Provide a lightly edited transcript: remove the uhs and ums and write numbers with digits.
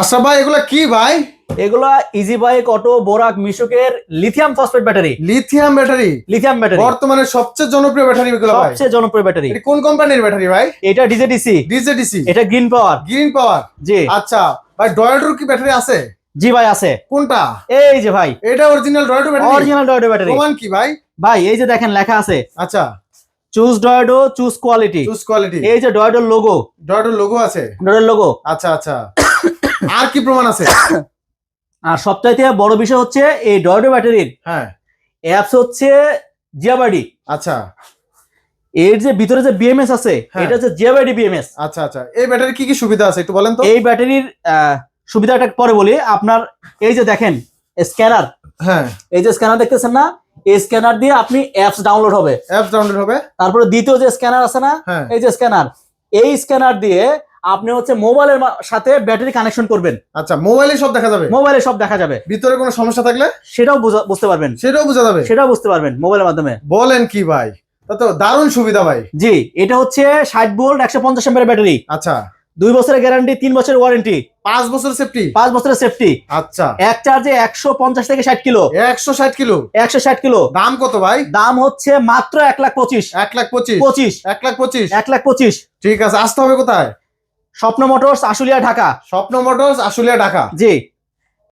আচ্ছা ভাই, এগুলা কি ভাই? এগুলা ইজি বাইক অটো বোরাক মিশুকের lithium phosphate battery. Lithium battery? Lithium battery বর্তমানে সবচেয়ে জনপ্রিয় ব্যাটারি এগুলো ভাই। সবচেয়ে জনপ্রিয় ব্যাটারি। এটা কোন কোম্পানির ব্যাটারি ভাই? এটা ডিজেডিসি। ডিজেডিসি? এটা গ্রিন পাওয়ার। Green power? জি। আচ্ছা ভাই, ডয়োডোর কি ব্যাটারি আছে? জি ভাই আছে। কোনটা? এই যে ভাই, এটা অরিজিনাল ডয়োডো ব্যাটারি? অরিজিনাল ডয়োডো ব্যাটারি। প্রমাণ কি ভাই? ভাই এই যে দেখেন লেখা আছে, আচ্ছা, চুজ ডয়োডো চুজ কোয়ালিটি। Choose quality. এই যে ডয়োডোর লোগো, ডয়োডোর লোগো আছে? ডয়োডোর লোগো। আচ্ছা আচ্ছা, আর কি প্রমাণ আছে? আর সবচাইতে বড় বিষয় হচ্ছে এই ডয়োডো ব্যাটারির হ্যাঁ, অ্যাপস হচ্ছে জিয়াবাডি। আচ্ছা এর যে ভিতরে যে বিএমএস আছে, হ্যাঁ। এটা হচ্ছে জিয়াবাডি বিএমএস। আচ্ছা আচ্ছা, এই ব্যাটারি কি কি সুবিধা আছে একটু বলেন তো। এই ব্যাটারির সুবিধাটা পরে বলি। আপনার এই যে দেখেন স্ক্যানার, হ্যাঁ, এই যে স্ক্যানার দেখতেছেন না, এই স্ক্যানার দিয়ে আপনি অ্যাপস ডাউনলোড হবে। অ্যাপস ডাউনলোড হবে। তারপরে দ্বিতীয় যে স্ক্যানার আছে না, হ্যাঁ। এই যে স্ক্যানার, এই স্ক্যানার দিয়ে আপনি হচ্ছে মোবাইলের সাথে ব্যাটারি কানেকশন করবেন। আচ্ছা, মোবাইলে সব দেখা যাবে? মোবাইলে সব দেখা যাবে। ভিতরে কোনো সমস্যা থাকলে সেটাও বুঝতে পারবেন। সেটাও বোঝা যাবে? সেটাও বুঝতে পারবেন মোবাইলের মাধ্যমে। বলেন কি ভাই, তা তো দারুণ সুবিধা ভাই। জি, এটা হচ্ছে 60 ভোল্ট 150 অ্যাম্পিয়ার ব্যাটারি। আচ্ছা, 2 বছরের গ্যারান্টি, 3 বছরের ওয়ারেন্টি, 5 বছর সেফটি? 5 বছরের সেফটি। আচ্ছা, এক চার্জে 150 থেকে 60 কিলো। 160 কিলো? 160 কিলো। দাম কত ভাই? দাম হচ্ছে মাত্র 1,25,000। 1,25,000? 25। 1,25,000? 1,25,000। ঠিক আছে, আসতে হবে কোথায়? স্বপ্ন মোটরস, আশুলিয়া, ঢাকা। স্বপ্ন মোটরস, আশুলিয়া, ঢাকা। জি।